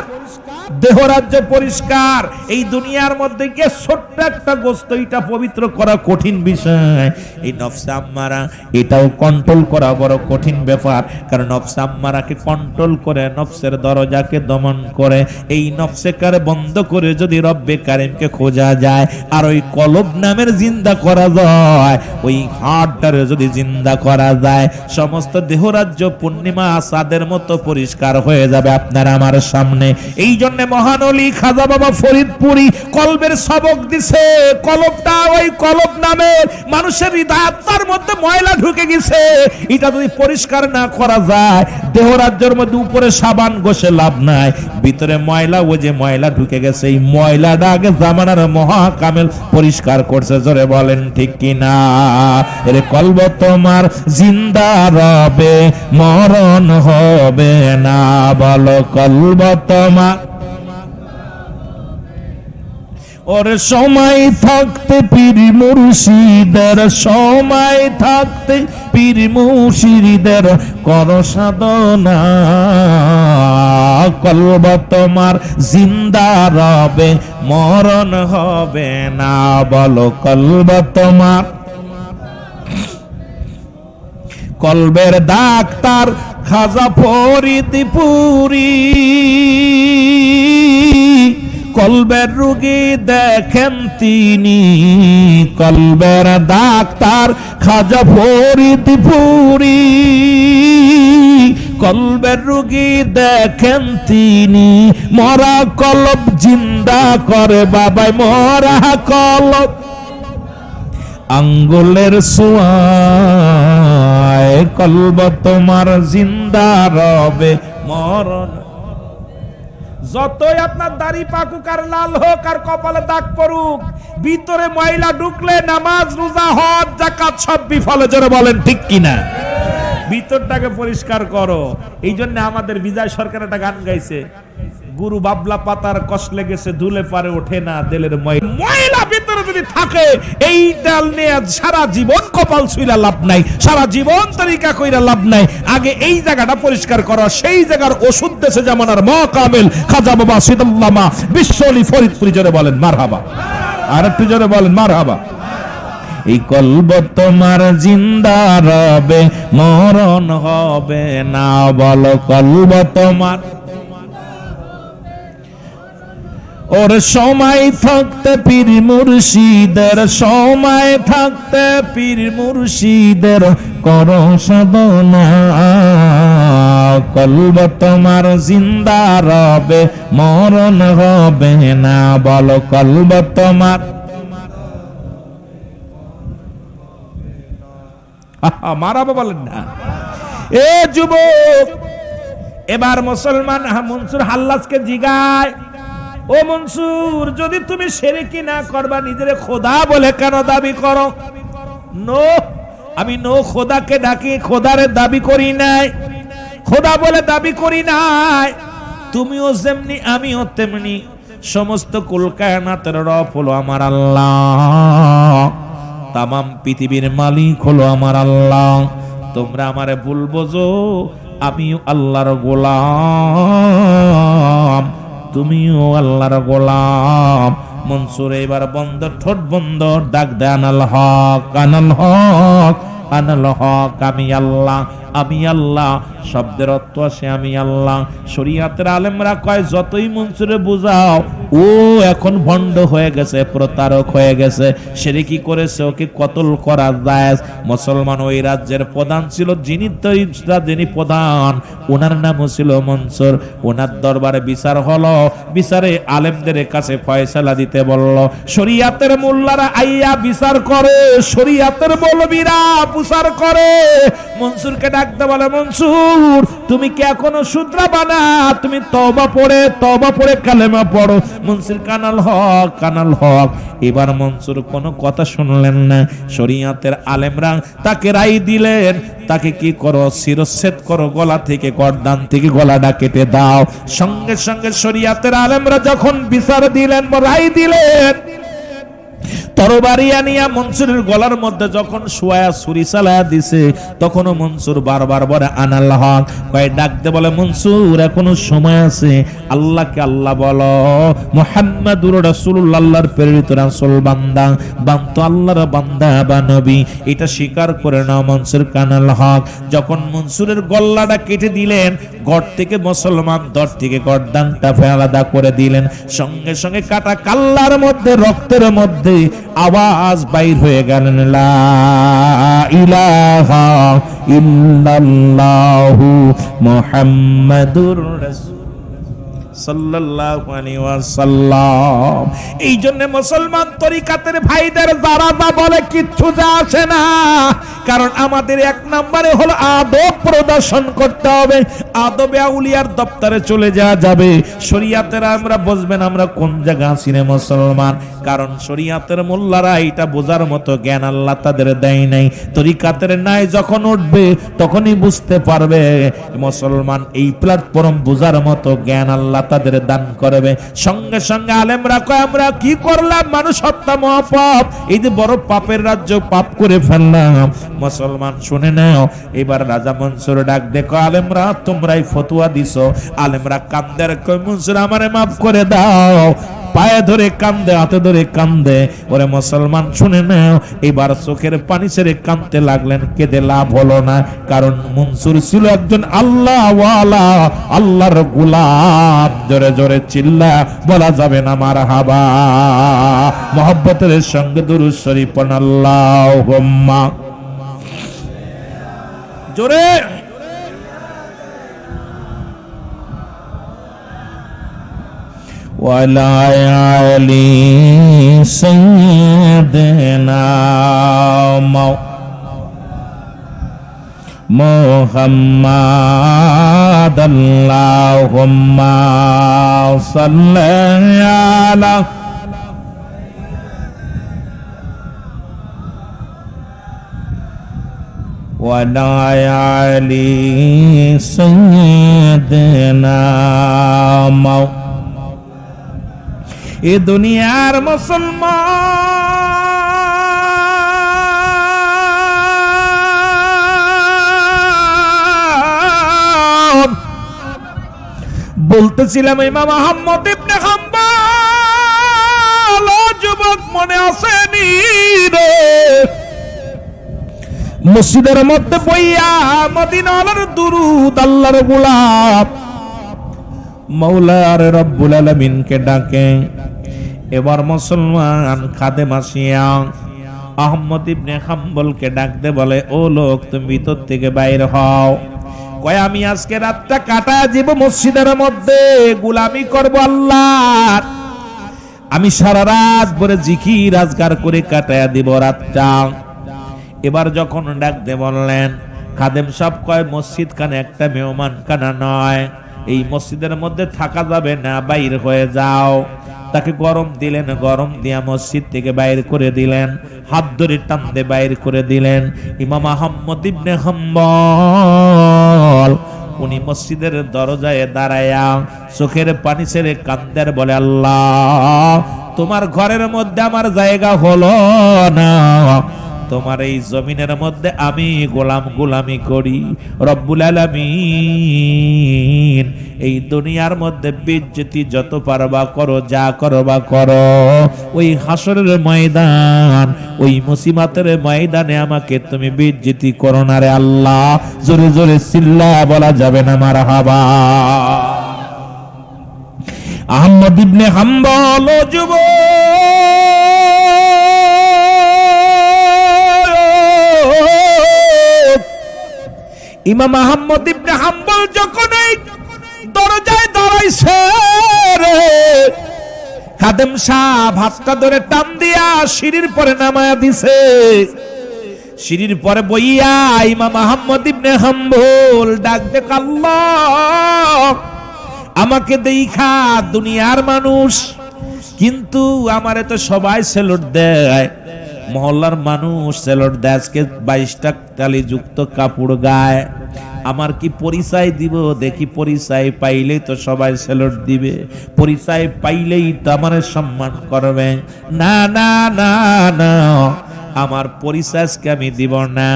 দেহ রাজ্য পরিষ্কার। এই দুনিয়ার মধ্যে গিয়ে ছোট্ট একটা গোস্ত, এটা পবিত্র করা কঠিন বিষয়। এই নফসে আম্মারা, এটাও কন্ট্রোল করা বড় কঠিন ব্যাপার, কারণ নফসে আম্মারাকে কন্ট্রোল করে, নফসের দরজাকে দমন করে, এই নফসে কারে বন্ধ করে যদি রব্বে কারিমকে খোঁজা যায়, আর ওই কলব নামের জিন্দা করা যায়, ওই হাড়টারে যদি জিন্দা করা যায়, সমস্ত দেহ রাজ্য পূর্ণিমা চাঁদের মতো পরিষ্কার হয়ে যাবে আপনার আমার সামনে। এই জন্য মহান ওলি খাজা বাবা ফরিদপুরি কলবের সবক দিছে। কলবটা, ওই কলব নামে মানুষের হৃদয় আত্মার মধ্যে ময়লা ঢুকে গেছে, এটা যদি পরিষ্কার না করা যায়, দেহ রাজ্যের মধ্যে উপরে সাবান ঘষে লাভ নাই, ভিতরে ময়লা, ও যে ময়লা ঢুকে গেছে, এই ময়লাটা আগে জামানার মহাকামেল পরিষ্কার করছে। জোরে বলেন ঠিক কিনা? এর কলব তোমার জিন্দা রবে, মরণ হবে না, বলো কলব তোমার। ওর সময় থাকতে পীর মুর্শিদের, সময় থাকতে পীর মুর্শিদের কর সাধনা, কলব তোমার জিন্দা রবে, মরণ হবে না, বলো কলব তোমার। কলবের ডাক্তার খাজা ফরিদপুরি, কলবের রোগী দেখেন তিনি, কলবের ডাক্তার খাজা ফরিদপুরি, কলবের রোগী দেখেন তিনি, মরা কলব জিন্দা করে বাবাই, মরা কলব আঙ্গুলের ছোঁয়ায়, কলব তোমার জিন্দা রবে, মরণ। যতই আপনার দাড়ি পাকুক আর লাল হোক আর কপালে দাগ পড়ুক, ভিতরে ময়লা ঢুকলে নামাজ, রোজা, হজ, যাকাত সব বিফলে। জোরে বলেন ঠিক কিনা? ভিতরটাকে পরিষ্কার করো। এই জন্য আমাদের বিজয় সরকার একটা গান গাইছে, গুরু বাবলা পাতার কষ লেগেছে, ধুলে পারে ওঠে না দেলের ময়লা ভিতরে যদি থাকে, এই ডাল নিয়ে সারা জীবন কপাল ছুঁইরা লাভ নাই, সারা জীবন তরিকা কইরা লাভ নাই। আগে এই জায়গাটা পরিষ্কার করো। সেই জায়গার ওষুধ দেশে যেমন আর মকামেল খাজা বাবা সিদুল্লামা বিশ্বলি ফরিদপুরি। জোরে বলেন মারহাবা। আর একটু জোরে বলেন মারহাবা। এই কলব তোমার জিন্দা রবে, মরণ হবে না, বলো কলব তোমার। ওর সময় থাকতে পীর মুর্শিদের, সময় থাকতে পীর মুর্শিদের কর সাধনা, কলব তোমার জিন্দা রবে, মরণ হবে না, বলো কলব তোমার। মারাবা বলেন না। এ যুবক, এবার মুসলমান মনসুর হাল্লাজকে জিগায়, ও মনসুর, যদি তুমি শিরকি না করবা, নিজের খোদা বলে কেন দাবি করো? নো, আমি নো খোদাকে ডাকি, খোদারে দাবি করি নাই, খোদা বলে দাবি করি নাই। তুমিও যেমনি আমিও তেমনি, সমস্ত কুল কায়নাতের রব হলো আমার আল্লাহ, তামাম পৃথিবীর মালিক হলো আমার আল্লাহ। তোমরা আমারে ভুল বোঝো, আমিও আল্লাহর গোলাম, তুমিও আল্লাহর গোলাম। মনসুর এবার বন্ধ, ঠোঁট বন্ধ, ডাক দে আনাল হক, আনাল হক, আনাল হক, আমি আল্লাহ, আমি আল্লাহ শব্দের অর্থ আসে আমি আল্লাহ। শরীয়তের আলেমরা কয় যতই মনসুরে বুঝাও ও এখন ভণ্ড হয়ে গেছে, প্রতারক হয়ে গেছে, শিরকি করেছে, ওকে কতল করা জায়েজ। মুসলমান ওই রাজ্যের প্রধান ছিল, যিনি প্রধান ওনার নাম ছিল মনসুর। ওনার দরবারে বিচার হলো, বিচারে আলেমদের কাছে ফয়সালা দিতে বলল। শরীয়তের মোল্লারা আইয়া বিচার করে, শরীয়তের মৌলবীরা বিচার করে। মনসুরকে ডাকতে বলে, মনসুর তুমি কি এখনো শুধরাবা না? তুমি তওবা পড়ে কালেমা পড়ো। মনসুর কানাল হক। এবার মনসুর কোনো কথা শুনলেন না। শরীয়তের আলেমরা তাকে রায় দিলেন, তাকে কি করো, শিরচ্ছেদ করো, গলা থেকে গর্দান থেকে গলাটা কেটে দাও। সঙ্গে সঙ্গে শরীয়তের আলেমরা যখন বিচার দিলেন বা রায় দিলেন, তরবারি আনিয়া মনসুরের গলার মধ্যে যখন শুয়া ছুরি চালায়া দিছে, তখনও মনসুর বারবার বলে আনাল হক। কয় ডাকতে বলে, মনসুর এখনো সময় আছে, আল্লাহকে আল্লাহ বলো, মুহাম্মাদুর রাসূলুল্লাহ আল্লাহর প্রেরিত রাসূল বান্দা, বান্ত আল্লাহর বান্দা বা নবী, এটা স্বীকার করে নাও। মনসুর কানাল হক। যখন মনসুরের গলাটা কেটে দিলেন, গড় থেকে মুসলমান দর থেকে গর্দানটা আলাদা করে দিলেন। সঙ্গে সঙ্গে কাটা কাল্লার মধ্যে, রক্তের মধ্যে আওয়াজ বাইর হয়ে গেলেন, লা ইলাহা ইল্লাল্লাহু মুহাম্মাদুর রাসূল সাল্লাল্লাহু আলাইহি ওয়াসাল্লাম। এই জন্য মুসলমান তরিকাতের ভাইদের যারা যা বলে কিচ্ছু যা আসে না, কারণ আমাদের এক নম্বরে হলো আদব প্রদর্শন করতে হবে। আদবে আউলিয়ার দপ্তরে চলে যাওয়া যাবে। শরীয়তের আমরা বুঝবেন আমরা কোন জায়গা আছি রে মুসলমান, কারণ শরীয়তের মোল্লারা এটা বোঝার মতো জ্ঞান আল্লাহ তাদের দেয় নাই। তরিকাতের নাই যখন উঠবে তখনই বুঝতে পারবে মুসলমান এই প্ল্যাটফর্ম বোঝার মতো জ্ঞান আল্লাহ তাদের দান করবে। সঙ্গে সঙ্গে আলেমরা কয় আমরা কি করলাম, মানুষ হত্যা মহাপাপ, এই যে বড় পাপের রাজ্য, পাপ করে ফেললাম। মুসলমান শুনে নাও। এবার রাজা মনসুর ডাক দেখো, আলেমরা তোমরাই ফতোয়া দিছো। আলেমরা কান্দের, কয় মনসুর আমারে মাফ করে দাও। পায়ে ধরে কান্দে, হাতে ধরে কান্দে। ওরে মুসলমান শুনে নাও। এবার চোখের পানি ছেড়ে কাঁদতে লাগলেন। কেঁদে লাভ হলো না, কারণ মনসুর ছিল একজন আল্লাহ ওয়ালা, আল্লাহর গোলাম। জোরে জোরে চিল্লা বলা যাবে না মারহাবা। মুহাব্বতের সঙ্গে দুরূদ শরীফ পড়ুন, আল্লাহুম্মা জোরে। ওয়ালা আলি সাইয়্যিদিনা মুহাম্মাদ, আল্লাহুম্মা সাল্লি আলা ওয়ালা আলি সাইয়্যিদিনা। এ দুনিয়ার মুসলমান বলতেছিলাম, ইমাম আহমদ ইবনে হাম্বল, যুবক মনে আসেনি রে, মসজিদের মধ্যে বইয়া মদিনার দুরূদ আল্লাহর গোলাপ মাওলার রব্বুল আলামিনকে ডাকে। এবার মুসলমান খাদেম আসিয়া আহমদ ইবনে হাম্বলকে ডাকতে বলে, ও লোক তুমি ভিতর থেকে বাইরে হও। কয় আমি আজকে রাতটা কাটায় যাব মসজিদের মধ্যে, গোলামি করব আল্লাহর। আমি সারা রাত ভরে জিকির আজকার করে কাটায় দিব রাতটা। এবার যখন ডাকতে বললেন, খাদেম সাহেব কয় মসজিদ খানে একটা মেহমান খানা নয়, এই মসজিদের মধ্যে থাকা যাবে না, বাইর হয়ে যাও। তাকে গরম দিলেন, গরম দিয়া মসজিদ থেকে বাইর করে দিলেন, হাত ধরে টানতে বাইর করে দিলেন। ইমাম আহমদ ইবনে হাম্বল উনি মসজিদের দরজায় দাঁড়ায়া চোখের পানি ছেড়ে কান্দের বলে, আল্লাহ তোমার ঘরের মধ্যে আমার জায়গা হলো না, তোমার এই জমিনের মধ্যে আমি গোলামি করি। রব্বুল আলামিন এই দুনিয়ার মধ্যে বেইজ্জতি যত পারবা করো, যা করবা করো, ওই হাসরের ময়দান, ওই মুসিবতের ময়দানে আমাকে তুমি বেইজ্জতি করো না রে আল্লাহ। জোরে জোরে চিল্লায়া বলা যাবে না মারহাবা। আহমদ ইবনে হাম্বল যুবক, ইমাম আহমদ ইবনে হাম্বল যখন এই দরজায় দাঁড়াইছে রে, খাদেম সাহেব হাতটা ধরে টান দিয়া সিঁড়ির পরে নামায়া দিছে। সিঁড়ির পরে বইয়া ইমাম আহমদ ইবনে হাম্বল ডাক দে, আল্লাহ আমাকে দেখা দুনিয়ার মানুষ, কিন্তু আমারে তো সবাই সেলুট দেয়, মহল্লার মানুষ সেলুট দেয়, আজকে 22টা তালিযুক্ত কাপড় গায়ে, আমার কি পরিচয় দিব? দেখি পরিচয় পাইলেই তো সবাই সেলুট দিবে, পরিচয় পাইলেই তো আমার সম্মান করবে। না না না না, আমার পরিচয় আজকে আমি দিব না।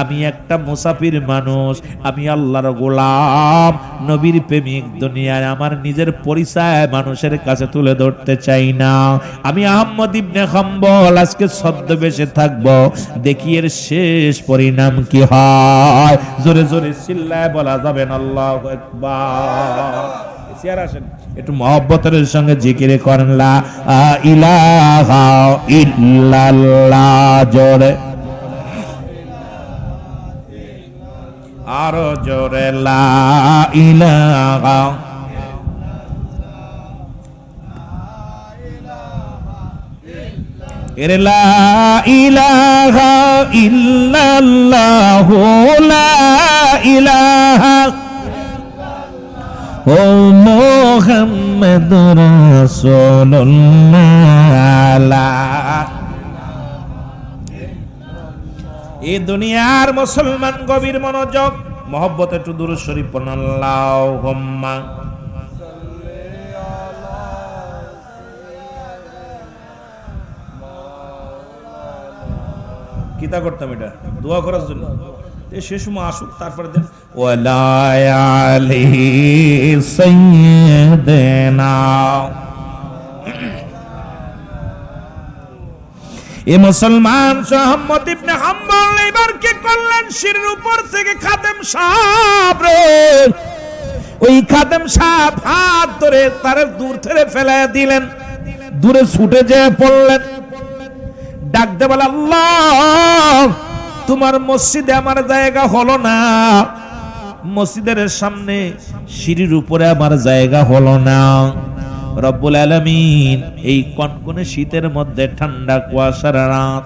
আমি একটা মুসাফির মানুষ, আমি আল্লাহর গোলাম, নবীর প্রেমিক। দুনিয়ায় আমার নিজের পরিচয় মানুষের কাছে তুলে ধরতে চাই না। আমি আহমদ ইবনে হাম্বল আজকে ছদ্মবেশে থাকবো, দেখি এর শেষ পরিণাম কি হয়। জোরে জোরে চিল্লায় বলা যাবেন আল্লাহু আকবার। আসেন একটু মহব্বতের সঙ্গে জিকিরে করেন লা ইলাহা ইল্লাল্লাহ। জোরে আরো জোরে লা ইলাহা। এর লা ইলাহা ইল্লাল্লাহু লা ইলাহা ও মুহাম্মাদুর রাসূলুল্লাহ। এই দুনিয়ার মুসলমান গভীর মনোযোগ, মহব্বতে একটু দুরূদ শরীফ পড়ুন। আল্লাহুম্মা কিতা করতাম এটা দোয়া করার জন্য, সে সময় আসুক, তারপরে দেন ওয়ালা আলিহি সাইয়্যিদিনা। এই মুসলমান আহমদ ইবনে হাম্বল এবার কি করলেন? সিঁড়ির উপর থেকে খাদেম সাহেব রে, ওই খাদেম সাহেব হাত ধরে তারে দূর থেকে ফেলাইয়া দিলেন, দূরে ছুটে যেয়ে পড়লেন, ডাক দে বলে, আল্লাহ তোমার মসজিদে আমার জায়গা হলো না, মসজিদের সামনে সিঁড়ির উপরে আমার জায়গা হলো না। রব্বুল আলামিন এই কনকনে শীতের মধ্যে ঠান্ডা কুয়াশার রাত,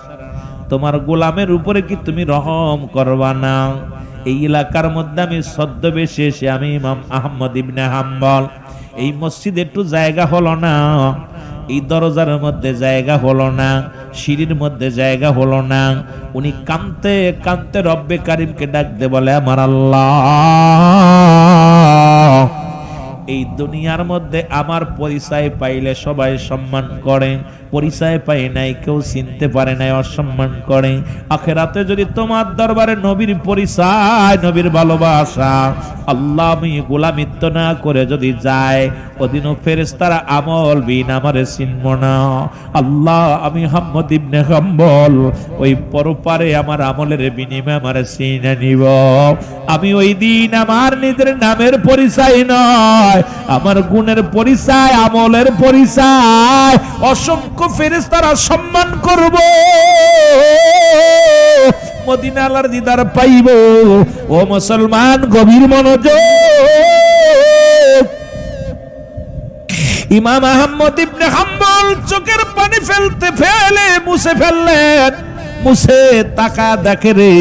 তোমার গোলামের উপরে কি তুমি রহম করবা না? এই এলাকার মধ্যে আমি ছদ্মবেশে এসে আমি ইমাম আহমদ ইবনে হাম্বল, এই মসজিদে একটু জায়গা হলো না, এই দরজার মধ্যে জায়গা হলো না, সিঁড়ির মধ্যে জায়গা হলো না। উনি কাঁদতে কাঁদতে রব্বে কারিমকে ডাক দে বলে, আমার আল্লাহ এই দুনিয়ার মধ্যে আমার পরিচয় পাইলে সবাই সম্মান করে, পরিচয় পাই নাই কেউ চিনতে পারে নাই, অসম্মান করে। আখিরাতে যদি তোমার দরবারে নবীর পরিচয়, নবীর ভালোবাসা, আল্লাহ আমি গোলামিত্ব না করে যদি যায়, ওদিনও ফেরেশতারা আমল বিন আমারে চিনব না। আল্লাহ আমি আহমদ ইবনে হাম্বল ওই পরপারে আমার আমলের বিনিময়ে আমারে চিনে নিব। আমি ওই দিন আমার নিজের নামের পরিচয় নয়, আমার গুণের পরিচয়, আমলের পরিচয় অসংখ্য ফেরেশতারা সম্মান করব, মদিনা আল্লাহর দিদার পাইব। ও মুসলমান গভীর মনোযোগ, ইমাম আহমদ ইবনে হাম্বল চোখের পানি ফেলে মুছে ফেললেন, মুছে তাকা দেখে রে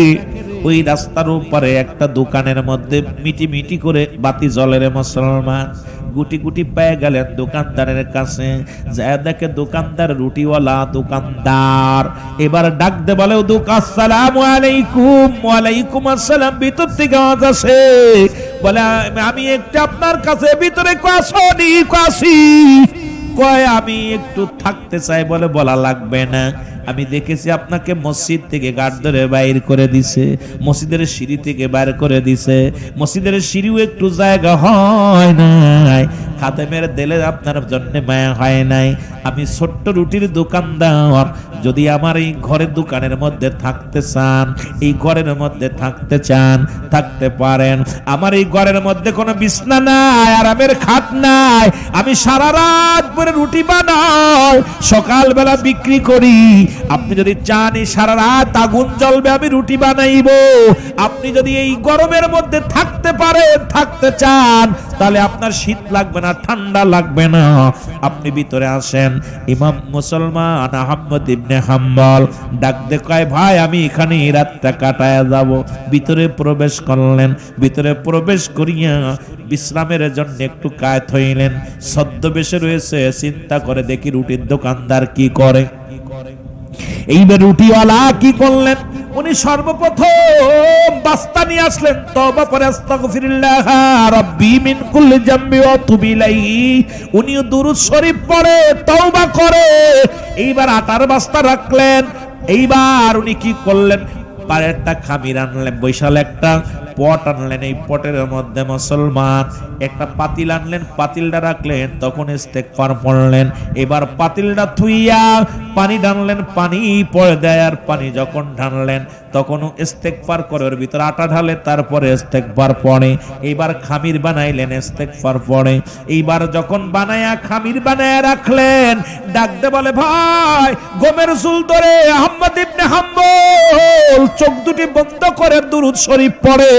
ওই রাস্তার উপরে একটা দোকানের মধ্যে মিটি মিটি করে বাতি জ্বলে রে মুসলমান। গুটি গুটি পেয়ে গেলেন দোকানদারের কাছে, যা দেখে দোকানদার রুটিওয়ালা দোকানদার। এবার ডাক দে বলে, আসসালামু আলাইকুম। ওয়ালাইকুম আসসালাম। ভিতর থেকে আওয়াজ আসে, বলে আমি একটা আপনার কাছে ভিতরে কাছি। কয় আমি একটু থাকতে চাই, বলে বলা লাগবে না, আমি দেখেছি আপনাকে মসজিদ থেকে গার্ড ধরে বাইর করে দিছে, মসজিদের সিঁড়ি থেকে বাইর করে দিছে, মসজিদের সিঁড়িও একটু জায়গা হয় নাই, খাদেমের দিলে আপনার জন্য মায়া হয় নাই। আমি ছোট্ট রুটির দোকানদার, যদি আমার এই ঘরের দোকানের মধ্যে থাকতে চান, এই ঘরের মধ্যে থাকতে চান, থাকতে পারেন। আমার এই ঘরের মধ্যে কোনো বিছনা নাই, আরামের খাট নাই, আমি সারা রাত পরে রুটি বানাই, সকালবেলা বিক্রি করি। আপনি যদি চান এই সারা রাত আগুন জ্বলবে, আমি রুটি বানাইব। আপনি যদি এই গরমের মধ্যে থাকতে পারেন, থাকতে চান, তাহলে আপনার শীত লাগবে না, ঠান্ডা লাগবে না, আপনি ভিতরে আসেন। ইমাম মুসলমান আহমদ ইবনে হাম্বল ডাক দে কয়, ভাই আমি এখানে রাতটা কাটায়া যাব। ভিতরে প্রবেশ করলেন, ভিতরে প্রবেশ করিয়া বিশ্রামের জন্য একটু কায়ত হইলেন। ছদ্মবেশে রয়েছে, চিন্তা করে দেখি রুটির দোকানদার কি করে। এইবার রুটিওয়ালা কি করলেন, উনি সর্বপ্রথম বাস্তা নিয়ে আসলেন, তওবা করে আস্তাগফিরুল্লাহ রাব্বি মিন কুল্লি জামবি ওয়া তুবু ইলাইহি, উনিও দুরূদ শরীফ পড়ে তওবা করে এইবার আটার বাস্তা রাখলেন। এইবার উনি কি করলেন, পারে একটা খামির আনলেন, বৈশাল একটা পট আনলেন, এই পটের মধ্যে মুসলমান একটা পাতিল আনলেন, পাতিলটা রাখলেন, তখন ইস্তেগফার পড়লেন। এবার পাতিলটা থুইয়া পানি ঢাললেন, পানি পড়ে দেয়, আর পানি যখন ঢাললেন তখন ইস্তেগফার করে, ওর ভিতরে আটা ঢালে, তারপরে ইস্তেগফার পড়ে। এইবার খামির বানাইলেন, ইস্তেগফার পড়ে। এইবার যখন বানায়া খামির বানায়া রাখলেন, ডাকতে বলে, ভাই গমের চুল ধরে আহমদ ইবনে হাম্বল চোখ দুটি বন্ধ করে দুরূদ শরীফ পড়ে,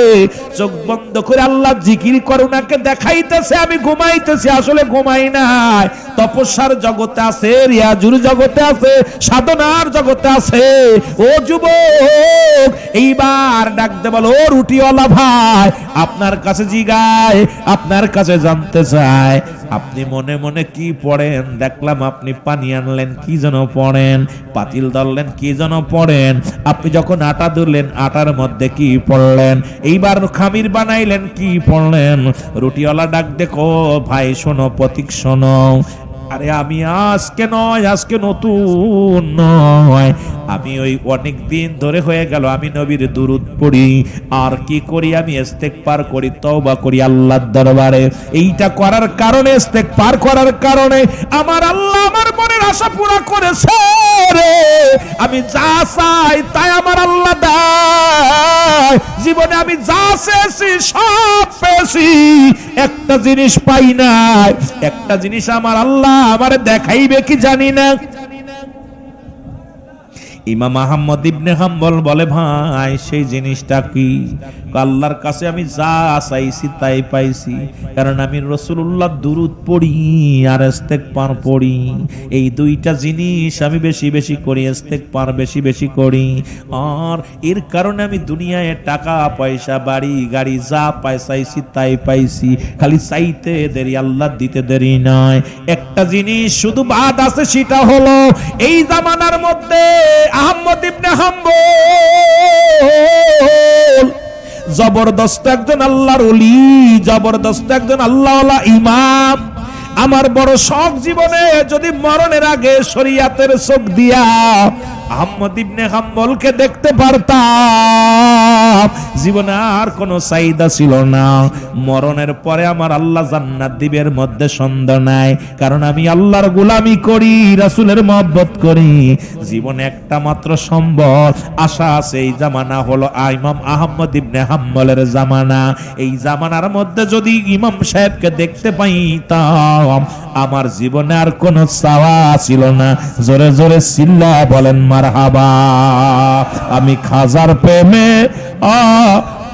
চোখ বন্ধ করে আল্লাহ জিকির করে, উনাকে দেখাইতেছে আমি ঘুমাইতেছি, আসলে ঘুমাই নাই, তপস্যার জগতে আছে, রিয়াজুর জগতে আছে, সাধনার জগতে আছে। ও যুবক, এইবার ডাকতে বলো, ও রুটিওয়ালা ভাই, আপনার কাছে জিগায়, আপনার কাছে জানতে চায়, আপনি মনে মনে কি পড়েন? দেখলাম আপনি পানি আনলেন, কি যেন পড়েন, পাতিল ধরলেন, কি যেন পড়েন, আপনি যখন আটা ধরলেন, আটার মধ্যে কি পড়লেন, এইবার খামির বানাইলেন, কি পড়লেন? রুটিওয়ালা ডাক দেখো, ভাই শোনো, প্রতীক শোনো, আরে আমি আজকে নয়, আজকে নতুন নয়, আমি ওই অনেক দিন ধরে হয়ে গেল আমি নবীর দুরূদ পড়ি, আর কি করি, আমি ইস্তেগফার করি, তওবা করি আল্লাহর দরবারে। এইটা করার কারণে, ইস্তেগফার করার কারণে আমার আল্লাহ আমার মনের আশা পুরা করেছে রে। আমি যা চাই তাই আমার আল্লাহ দেয়, জীবনে আমি যা চেয়েছি সব পেয়েছি, একটা জিনিস পাই নাই, একটা জিনিস আমার আল্লাহ আমারে দেখাইবে কি জানি না। ইমাম আহমদ ইবনে হাম্বল বলে, ভাই সেই জিনিসটা কি? আল্লাহর কাছে আমি যা চাইছি তাই পাইছি, কারণ আমি রাসূলুল্লাহ দুরূদ পড়ি আর ইস্তেগফার পড়ি, এই দুইটা জিনিস আমি বেশি বেশি করি, ইস্তেগফার বেশি বেশি করি, আর এর কারণে আমি দুনিয়ায় টাকা পয়সা বাড়ি গাড়ি যা চাইছি তাই পাইছি, খালি চাইতে দেরি, আল্লাহ দিতে দেরি নয়। একটা জিনিস শুধু বাদ আছে, সেটা হলো এই জামানার মধ্যে আহমদ ইবনে হাম্বল জবরদস্ত একজন আল্লাহর ওলি, জবরদস্ত একজন আল্লাহওয়ালা ইমাম। আমার বড় শখ জীবনে যদি মরণের আগে শরীয়তের চোখ দিয়া আহমদ ইবনে হাম্বলকে দেখতে পারতাম, জীবনে আর কোনো চাহিদা ছিল না। মরণের পরে আমার আল্লাহ জান্নাত দিবের মধ্যে সন্দেহ নাই, কারণ আমি আল্লাহর গোলামি করি, রাসূলের মহব্বত করি। জীবনে একটা মাত্র সম্বল আশা আছে, এই জামানা হলো ইমাম আহমদ ইবনে হাম্বলের জামানা। এই জামানার মধ্যে যদি ইমাম সাহেবকে দেখতে পাইতাম, আমার জীবনে আর কোনো চাওয়া ছিল না। জোরে জোরে চিল্লা বলেন মারহাবা। আমি খাজার প্রেমে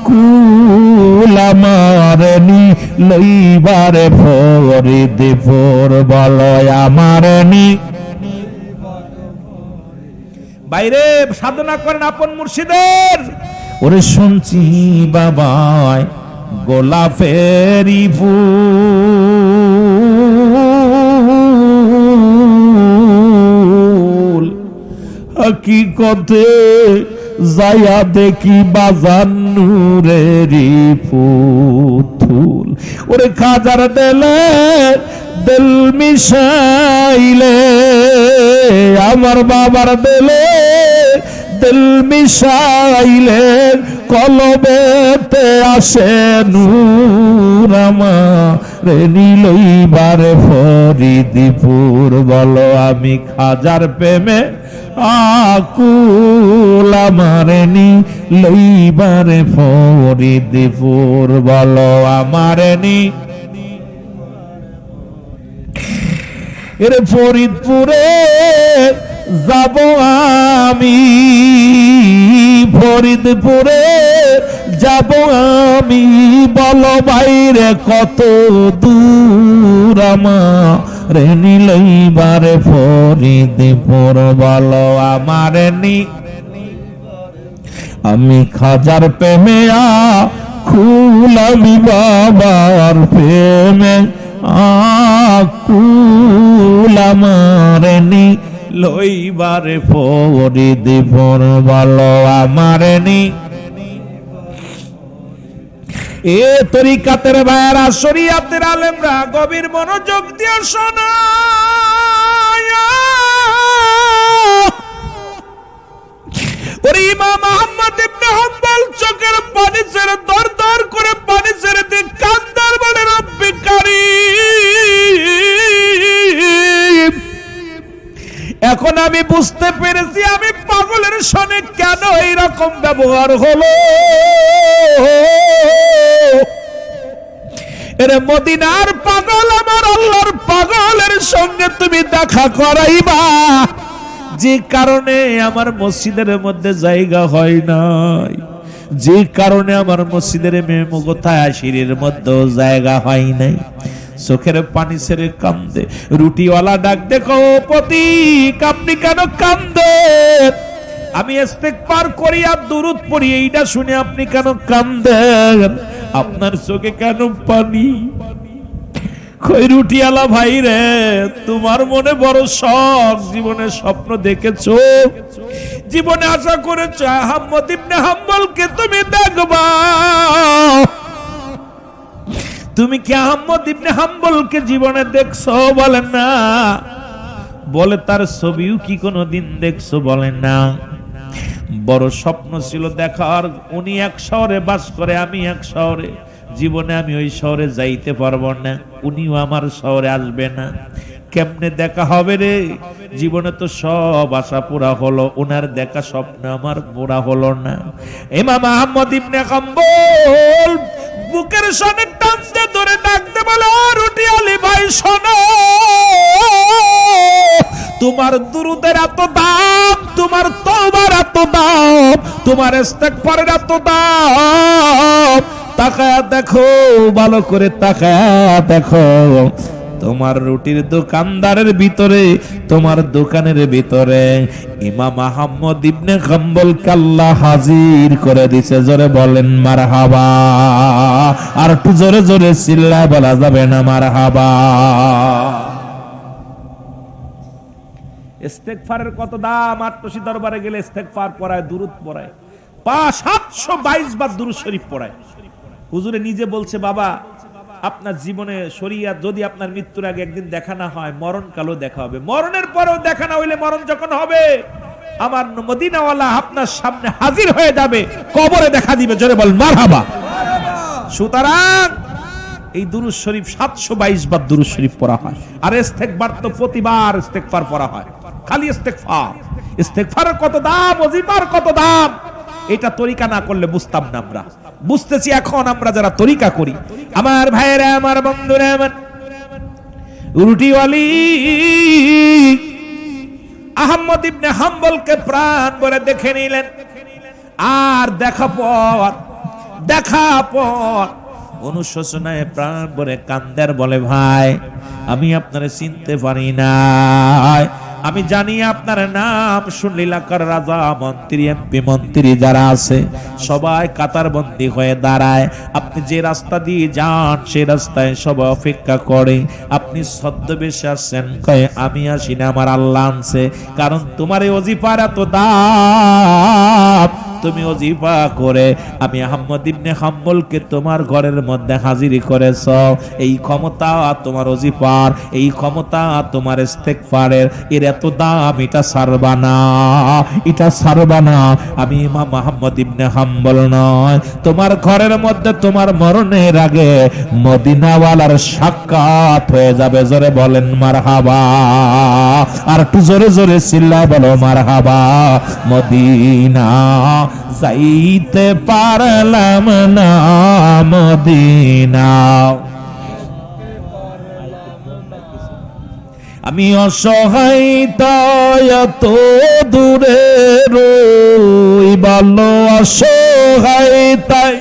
কুল আমারনি লইবারে ফরিদ ফোর বলয় আমারনি। বাইরে সাধনা করেন আপন মুর্শিদের। ওরে শুনছি বাবায় গোলাপেরি হাকিকতে যায়া দেখি বাজার নূরেরই ফুল। ওরে খাজার দেলে দিল মিশাইলে, আমার বাবার দিলে দিল মিশাইলে, কলবেতে আসে নূর আমার নীলইবারে ফরিদপুর। বলো আমি খাজার প্রেমে আকুল, আমার নীলইবারে ফরিদপুর। বলো আমার এর ফরিদপুরে যাব আমি, ফরিদপুরে যাব আমি। বলো বাইরে কত দূর আমার নীলইবারে ফরিদপুর। বলো আমার আমি খাজার প্রেমে আকুল, আমি বাবার প্রেমে আকুল, আমার নীলইবারে ফরিদপুর। বলো আমার এ তরিকাতের ভাইরা, শরীয়তের আলেমরা গভীর মনোযোগ দিয়ে শোনো। ওরে ইমাম আহমদ ইবনে হাম্বল চোখের পানি ছেড়ে দর দর করে পানি ছেড়ে দিয়ে কান্দার বলে রব্বি কারীম, এখন আমি বুঝতে পেরেছি আমি পাগলের সনে কেন এইরকম ব্যবহার হলো। এরে মদিনার পাগল, আমার আল্লাহর পাগলের সঙ্গে তুমি দেখা করাইবা, যে কারণে আমার মসজিদের মধ্যে জায়গা হয় নাই, যে কারণে আমার মসজিদের মেমুগোথায় সিঁড়ির মধ্যে জায়গা হয় নাই। চোখের পানি ছেড়ে কান্দে রুটিওয়ালা ডাক, দেখো প্রতীক আপনি কেন কান্দেন? আমি ইস্তেগফার করি আর দুরূদ পড়ি, এইটা শুনে আপনি কেন কান্দেন? আপনার চোখে কেন পানি? কই রুটিওয়ালা ভাই রে, তোমার মনে বড় শখ, জীবনে স্বপ্ন দেখেছো, জীবনে আশা করেছো আহমদ ইবনে হাম্বলকে তুমি দেখবা। তুমি কি আহমদ ইবনে হাম্বলকে জীবনে দেখছো? বলেন না। বলে তার ছবিও কি কোনোদিন দেখছো? বলেন না। বড় স্বপ্ন ছিল দেখার, উনি এক শহরে বাস করে, আমি এক শহরে। জীবনে আমি ওই শহরে যাইতে পারবো না, উনিও আমার শহরে আসবে না। কেমনে দেখা হবে রে? জীবনে তো সব আশা পুরা হলো, উনার দেখা স্বপ্ন আমার পুরা হলো না। ইমাম আহমদ ইবনে হাম্বল বুকের সনে টানতে ধরে ডাকতে বলে, রুটি আলী ভাই শোনো, তোমার দুরুদের এত দাম, তোমার তওবার এত দাম, তোমার ইস্তেগফারের এত দাম, তাকায়া দেখো, ভালো করে তাকায়া দেখো, তোমার রুটির দোকানদারের ভিতরে, তোমার দোকানের ভিতরে ইমাম আহমদ ইবনে হাম্বলকে আল্লাহ হাজির করে দিয়েছে। জোরে বলেন মারহাবা। আর একটু জোরে জোরে চিল্লায় বলা যাবে না মারহাবা। ইস্তেগফারের কত দাম! আটশি দরবারে গেলে ইস্তেগফার পড়ায়, দুরূদ পড়ায়, 722 বার দুরূদ শরীফ পড়ায়। হুজুরে নিজে বলছে, বাবা আপনার জীবনে শরীয়ত যদি আপনার মৃত্যুর আগে একদিন দেখা না হয়, মরণকালেও দেখা হবে, মরণের পরেও দেখা না হইলে, মরণ যখন হবে আমার মদিনাওয়ালা আপনার সামনে হাজির হয়ে যাবে, কবরে দেখা দিবে। জোরে বল মারহাবা। সুতরাং এই দুরূদ শরীফ 722 বার দুরূদ শরীফ পড়া হয়। আর ইস্তেগফার তো প্রতিবার ইস্তেগফার পড়া হয়, খালি ইস্তেগফার। ইস্তেগফারের কত দাম, ওয়াজিফার কত দাম, এটা তরিকা না করলে বুঝতাম না। আমরা বুঝতেছি এখন, আমরা যারা তরিকা করি। আমার ভাইয়েরা, আমার বন্ধুরা, আমার রুটিওয়ালি আহমদ ইবনে হাম্বলকে প্রাণ ভরে দেখে নিলেন। আর দেখা পর অনুশোচনায় প্রাণ ভরে কান্দার বলে, ভাই আমি আপনারে চিনতে পারি না, আমি জানি আপনার নাম শুনলে এলাকার রাজা, মন্ত্রী, এমপি, মন্ত্রী যারা আছে সবাই কাতারবন্দি হয়ে দাঁড়ায়। আপনি যে রাস্তা দিয়ে যান সেই রাস্তায় সবাই অপেক্ষা করে। আপনি ছদ্মবেশে আসছেন, কয়ে আমি আসি না, আমার আল্লাহ আনছে। কারণ তোমার এই ওজিফার এত দাম, তুমি ওজিফা করে আমি আহমদ ইবনে হাম্বলকে তোমার ঘরের মধ্যে হাজির করেছ। এই ক্ষমতা তোমার ওজিফার, এই ক্ষমতা তোমার ইস্তেগফারের, এর এত দাম, এটা ছাড়বা না, এটা ছাড়বা না। আমি ইমাম আহমদ ইবনে হাম্বল নয়, তোমার ঘরের মধ্যে তোমার মরণের আগে মদিনাওয়ালার সাক্ষাৎ হয়ে যাবে। জোরে বলেন মারহাবা, আর একটু জোরে জোরে চিল্লায় বলো মারহাবা। মদিনা যাইতে পারলাম না, মদিনা আমি অসহায় তাই এত দূরে রই, বলো অসহায় তাই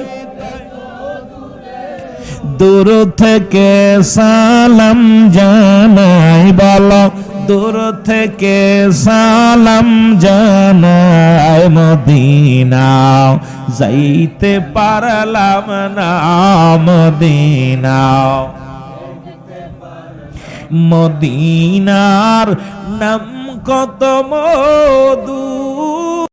দূর থেকে সালাম জানাই, বলো দূর থেকে সালাম জানাই। মদিনা যাইতে পারলাম না, মদিনা মদিনার নাম কত মধু,